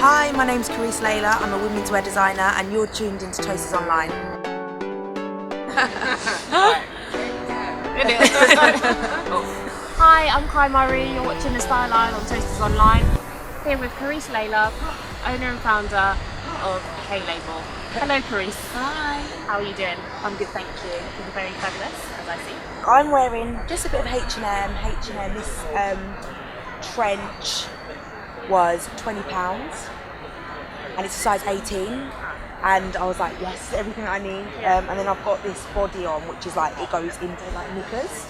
Hi, my name's Karice Leila. I'm a women's wear designer and you're tuned into Toasters Online. Hi, I'm Kai Murray. You're watching The Style Line on Toasters Online. Here with Karice Leila, owner and founder of K Label. Hello Karice. Hi. How are you doing? I'm good, thank you. You're very fabulous, as I see. I'm wearing just a bit of H&M. This trench was £20 and it's a size 18. And I was like, yes, everything I need. And then I've got this body on, which is like, it goes into like knickers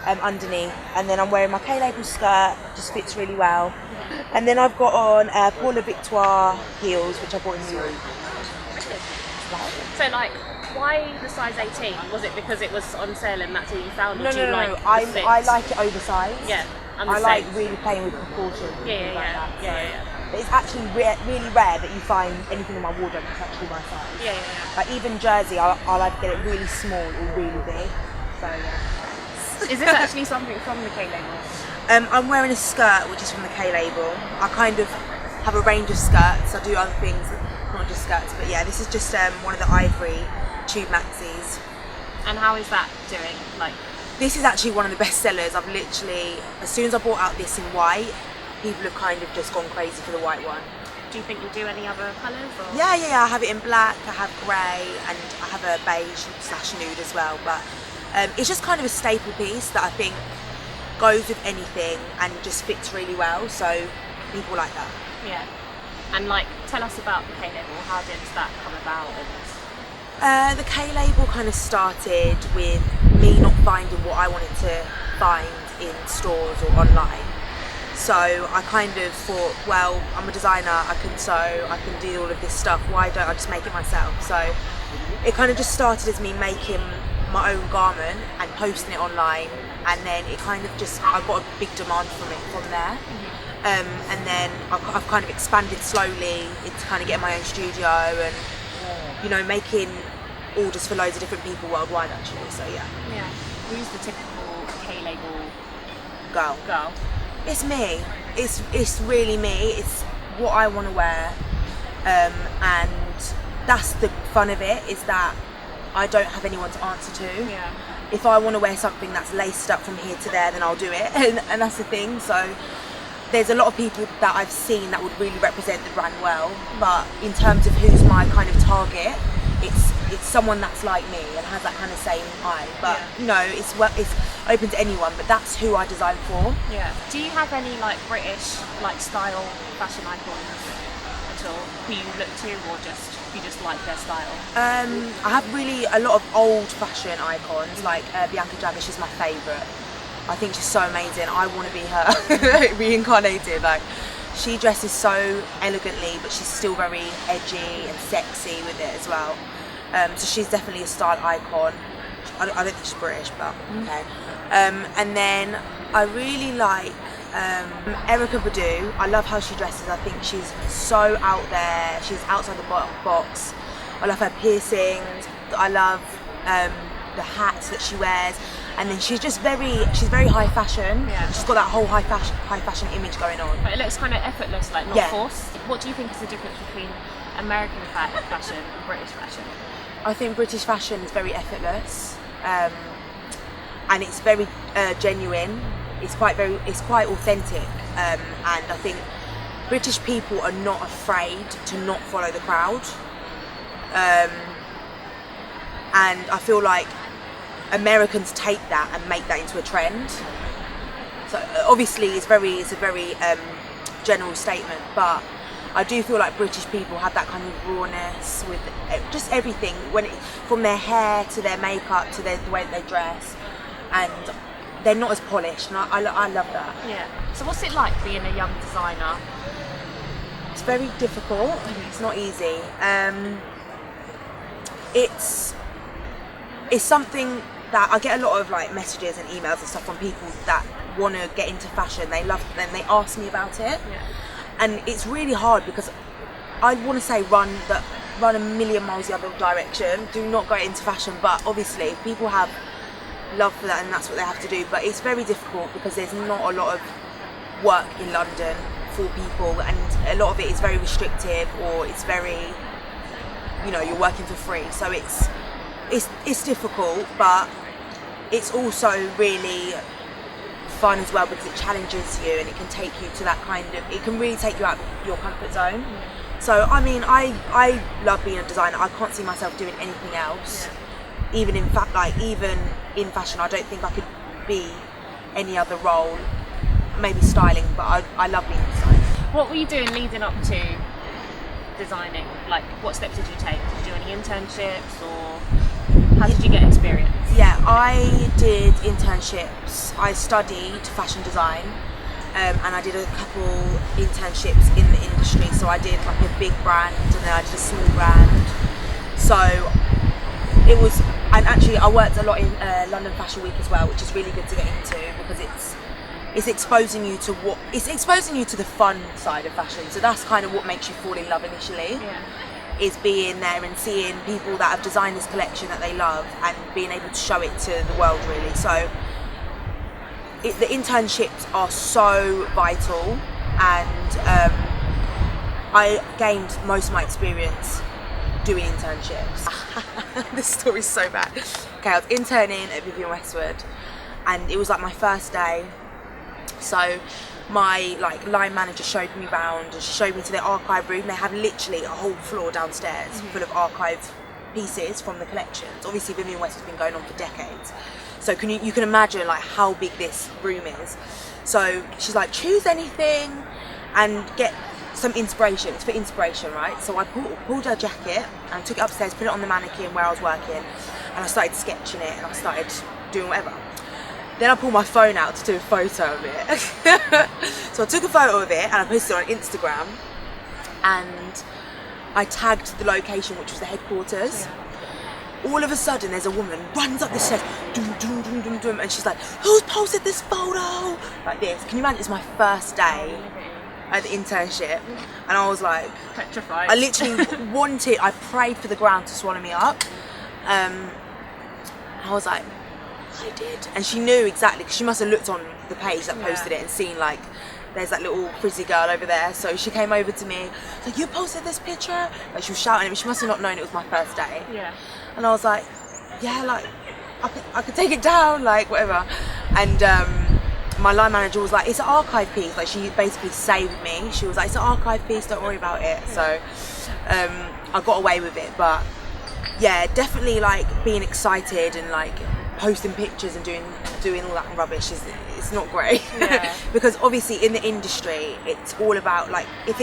underneath. And then I'm wearing my K Label skirt, just fits really well. And then I've got on Paula Victoire heels, which I bought in Europe. So like, why the size 18? Was it because it was on sale and that's all you found? No. I like it oversized. Yeah, I like really playing with proportions. Yeah. But it's actually really rare that you find anything in my wardrobe that's actually my size. Yeah. Like even jersey, I like to get it really small or really big. So yeah. Is this actually something from the K Label? I'm wearing a skirt which is from the K Label. I kind of have a range of skirts. I do other things, not just skirts. But yeah, this is just one of the ivory tube maxis. And how is that doing? Like, this is actually one of the best sellers. I've literally, as soon as I bought out this in white, people have kind of just gone crazy for the white one. do you think you do any other colours? Or? Yeah, I have it in black, I have grey, and I have a beige / nude as well. But it's just kind of a staple piece that I think goes with anything and just fits really well. So people like that. Yeah. And like, tell us about the K Label. How did that come about? The K Label kind of started with me not finding what I wanted to find in stores or online. So I kind of thought, well, I'm a designer, I can sew, I can do all of this stuff, why don't I just make it myself? So it kind of just started as me making my own garment and posting it online, and then it kind of just, I got a big demand from it from there. And then I've kind of expanded slowly into kind of getting my own studio and, you know, making orders for loads of different people worldwide actually, so yeah. Yeah. Who's the typical K Label girl? It's me. It's really me. It's what I want to wear, and that's the fun of it, is that I don't have anyone to answer to. Yeah. If I want to wear something that's laced up from here to there, then I'll do it, and that's the thing. So there's a lot of people that I've seen that would really represent the brand well, but in terms of who's my kind of target, it's someone that's like me and has that kind of same eye. But you know, it's open to anyone, but that's who I design for. Yeah. Do you have any like British like style fashion icons at all who you look to, or you just like their style? I have really a lot of old fashion icons, like Bianca Jagger. She's my favourite. I think she's so amazing. I want to be her reincarnated. Like, she dresses so elegantly, but she's still very edgy and sexy with it as well. So she's definitely a style icon. I don't think she's British, but okay. And then I really like Erykah Badu. I love how she dresses. I think she's so out there. She's outside the box. I love her piercings. I love the hats that she wears. And then she's very high fashion. Yeah. She's got that whole high fashion image going on. But it looks kind of effortless, like not forced. What do you think is the difference between American fashion and British fashion? I think British fashion is very effortless, and it's very genuine. It's quite authentic, and I think British people are not afraid to not follow the crowd, and I feel like Americans take that and make that into a trend. So obviously it's a very general statement, but I do feel like British people have that kind of rawness with just everything, from their hair to their makeup to the way that they dress, and they're not as polished, and I love that. Yeah. So what's it like being a young designer? It's very difficult. It's not easy. It's something that I get a lot of like messages and emails and stuff from people that want to get into fashion. They love it, and they ask me about it. Yeah. And it's really hard because I want to say run a million miles the other direction. Do not go into fashion, but obviously people have love for that and that's what they have to do. But it's very difficult because there's not a lot of work in London for people, and a lot of it is very restrictive, or it's very, you know, you're working for free. So it's difficult, but it's also really fun as well, because it challenges you and it can take you to that kind of, it can really take you out of your comfort zone. So I mean, I love being a designer. I can't see myself doing anything else. Even in fact, like even in fashion, I don't think I could be any other role. Maybe styling, but I love being a designer. What were you doing leading up to designing? Like, what steps did you take? Did you do any internships, or how did you get experience? Yeah, I did internships. I studied fashion design, and I did a couple internships in the industry. So I did like a big brand, and then I did a small brand. So it was, and actually I worked a lot in London Fashion Week as well, which is really good to get into, because it's exposing you to the fun side of fashion. So that's kind of what makes you fall in love initially. Is being there and seeing people that have designed this collection that they love, and being able to show it to the world, really. So the internships are so vital, and I gained most of my experience doing internships. This story's so bad. Okay, I was interning at Vivienne Westwood, and it was like my first day. So my line manager showed me around, and she showed me to the archive room. They have literally a whole floor downstairs full of archive pieces from the collections. Obviously Vivienne Westwood's been going on for decades, so you can imagine like how big this room is. So she's like, choose anything and get some inspiration. It's for inspiration, right? So I pulled her jacket and took it upstairs, put it on the mannequin where I was working, and I started sketching it, and I started doing whatever. Then I pulled my phone out to do a photo of it. So I took a photo of it and I posted it on Instagram, and I tagged the location, which was the headquarters. All of a sudden there's a woman runs up the stairs, dum, dum, dum, dum, dum, and she's like, who's posted this photo? Like this. Can you imagine? It's my first day at the internship, and I was like petrified. I literally I prayed for the ground to swallow me up. I was like, I did. And she knew exactly, because she must have looked on the page that posted it and seen like there's that little frizzy girl over there. So she came over to me, like, you posted this picture? Like, she was shouting at me. She must have not known it was my first day. And I was like, yeah, like I could take it down, like whatever. And my line manager was like, it's an archive piece. Like, she basically saved me. She was like, it's an archive piece, don't worry about it. So I got away with it. But yeah, definitely like being excited and like posting pictures and doing all that rubbish it's not great. Because obviously in the industry it's all about, like, if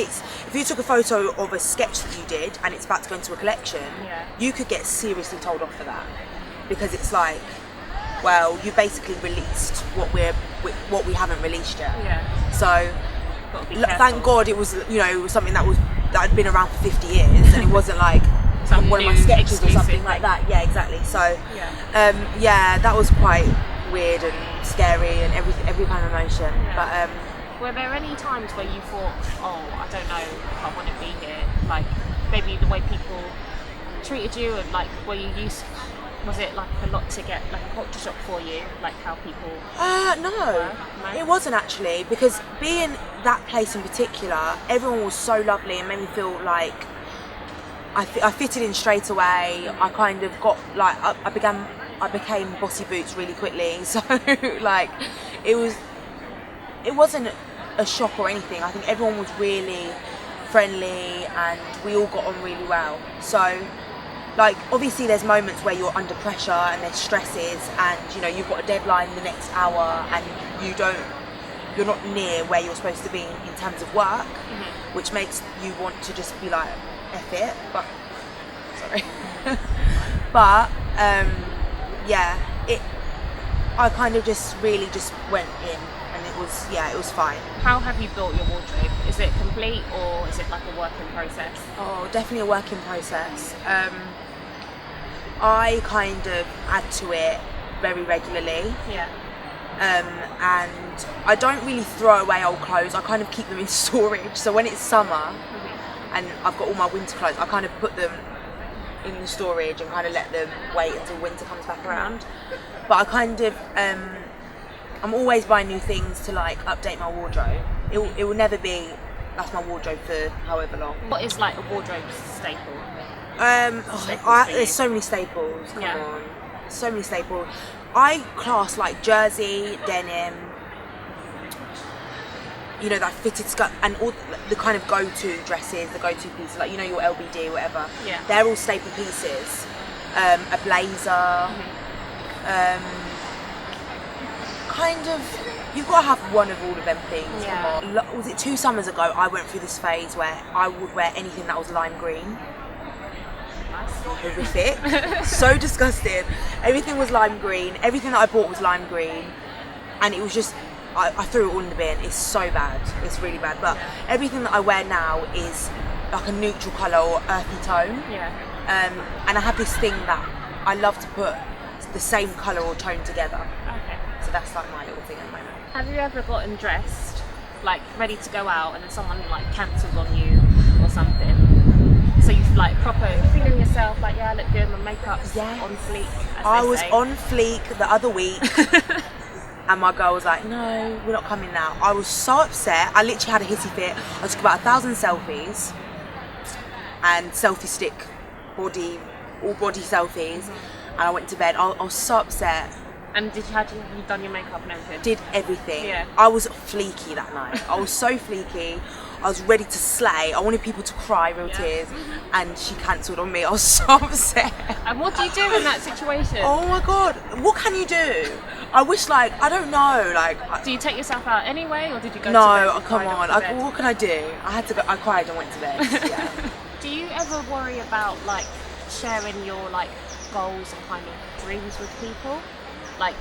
you took a photo of a sketch that you did and it's about to go into a collection, you could get seriously told off for that, because it's like, well, you basically released what we haven't released yet. So thank God it was, you know, it was something that had been around for 50 years, and it wasn't like one of my sketches or something like that. Yeah, exactly. So yeah, that was quite weird and scary and every kind of emotion. But were there any times where you thought, oh, I don't know if I want to be here? Like, maybe the way people treated you, and like, were you used, was it like a lot to get like a culture shock for you, like how people no, it wasn't actually, because being that place in particular, everyone was so lovely and made me feel like I fitted in straight away. I kind of got like, I became bossy boots really quickly. So like it wasn't a shock or anything. I think everyone was really friendly and we all got on really well. So like, obviously there's moments where you're under pressure and there's stresses, and you know, you've got a deadline the next hour and you're not near where you're supposed to be in terms of work, which makes you want to just be like, F it, but sorry. But yeah, I kind of just really just went in, and it was fine. How have you built your wardrobe? Is it complete, or is it like a work in process? Oh, definitely a work in process. I kind of add to it very regularly. And I don't really throw away old clothes. I kind of keep them in storage. So when it's summer and I've got all my winter clothes, I kind of put them in the storage and kind of let them wait until winter comes back around. But I kind of I'm always buying new things to like update my wardrobe. It will never be that's my wardrobe for however long. What is like a wardrobe staple? There's so many staples. Come on, so many staples. I class like jersey, denim, you know, that fitted skirt, and all the kind of go-to dresses, the go-to pieces, like, you know, your LBD, whatever. Yeah. They're all staple pieces. A blazer. Kind of, you've got to have one of all of them things. Yeah. Come on. Was it 2 summers ago? I went through this phase where I would wear anything that was lime green. Horrific. So disgusting. Everything was lime green. Everything that I bought was lime green, and it was just, I threw it all in the bin. It's so bad. It's really bad. But everything that I wear now is like a neutral colour or earthy tone. Yeah. And I have this thing that I love to put the same colour or tone together. Okay. So that's like my little thing at the moment. Have you ever gotten dressed, like ready to go out, and then someone like cancels on you or something? So you've like proper feeling yourself, like, yeah, I look good, my makeup's on fleek. I was on fleek the other week, and my girl was like, no, we're not coming now. I was so upset. I literally had a hissy fit. I took about 1,000 selfies and selfie stick body, all body selfies, and I went to bed. I was so upset. And had you done your makeup and everything? Did everything. Yeah. I was fleeky that night. I was so fleeky. I was ready to slay. I wanted people to cry real tears, and she cancelled on me. I was so upset. And what do you do in that situation? Oh my god, what can you do? I wish, like, I don't know, like. Do you take yourself out anyway, or did you go to bed? No, come on. What can I do? I had to go. I cried and went to bed. Yeah. Do you ever worry about like sharing your like goals and kind of dreams with people? Like,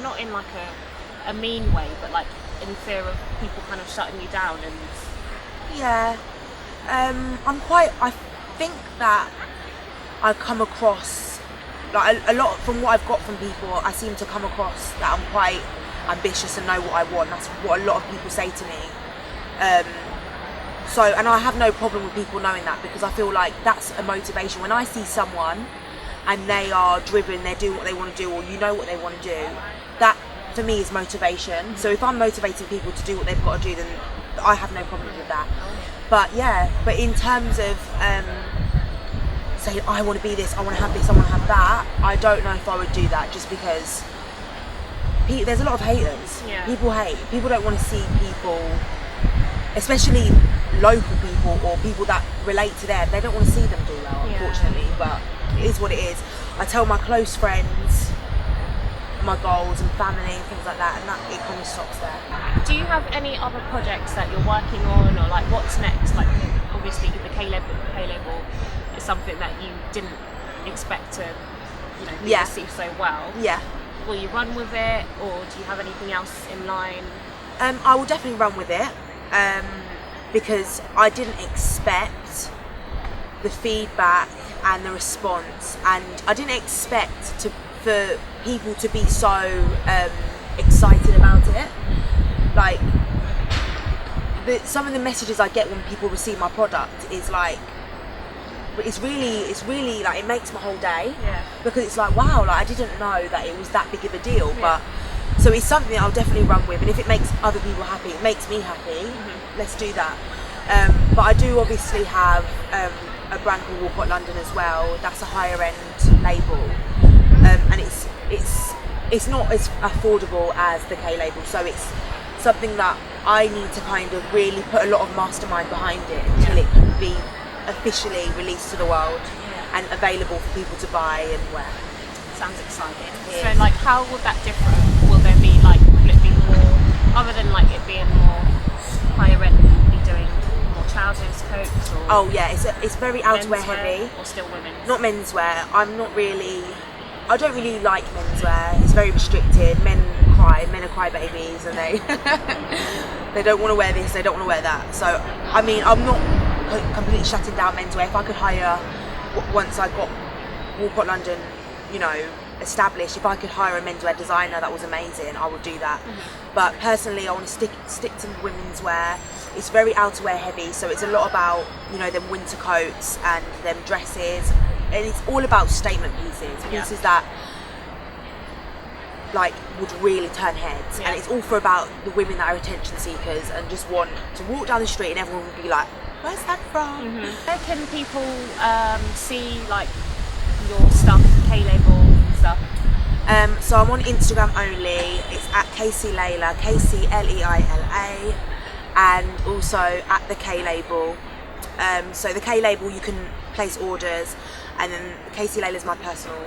not in like a mean way, but like in fear of people kind of shutting you down and... Yeah. I think that I come across, like a lot from what I've got from people, I seem to come across that I'm quite ambitious and know what I want. That's what a lot of people say to me. And I have no problem with people knowing that, because I feel like that's a motivation. When I see someone and they are driven, they're doing what they want to do, or you know what they want to do, that for me is motivation. So if I'm motivating people to do what they've got to do, then I have no problem with that. But in terms of saying, I want to be this, I want to have this, I want to have that, I don't know if I would do that, just because there's a lot of haters. Yeah. People hate. People don't want to see people, especially local people or people that relate to them, they don't want to see them do well, unfortunately. But it is what it is. I tell my close friends my goals and family and things like that, and that it kind of stops there. Do you have any other projects that you're working on, or like what's next? Like, obviously the K-label is something that you didn't expect to, you know, be received so well. Yeah. Will you run with it, or do you have anything else in line? I will definitely run with it, because I didn't expect the feedback and the response, and I didn't expect for people to be so excited about it. Like, some of the messages I get when people receive my product is like, it's really like, it makes my whole day. Yeah. Because it's like, wow, like I didn't know that it was that big of a deal. But so it's something I'll definitely run with, and if it makes other people happy, it makes me happy. Let's do that. But I do obviously have a brand called Walcott London as well. That's a higher end label, and it's not as affordable as the K label. So it's something that I need to kind of really put a lot of mastermind behind it until it can be officially released to the world and available for people to buy and wear. Sounds exciting. So like, how would that differ? Will there be like, will it be more, other than like it being more higher end, will you be doing more trousers, coats, or... Oh yeah, it's very outerwear heavy. Or still women's? Not menswear. I don't really like menswear. It's very restricted. Men are crybabies, and they don't want to wear this, they don't want to wear that. So I mean, I'm not completely shutting down menswear. If I could hire, once I got Walcott London, you know, established, if I could hire a menswear designer that was amazing, I would do that. But personally, I want to stick to women's wear. It's very outerwear heavy, so it's a lot about, you know, them winter coats and them dresses, and it's all about statement pieces that like would really turn heads, Yeah. and it's all for about the women that are attention seekers and just want to walk down the street and everyone would be like, where's that from? Where can people see like your stuff, K-label and stuff? So I'm on Instagram only. It's at Leila, KCLEILA, and also at the K label. So the K label you can place orders, and then Leila is my personal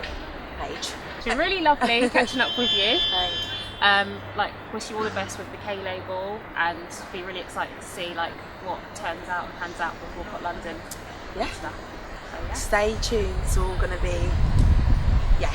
page. It's been really lovely catching up with you. Thanks. Like, wish you all the best with the K label, and be really excited to see like what turns out and pans out with Walcott London. Yeah. Stuff. So, yeah. Stay tuned. It's all gonna be, yeah.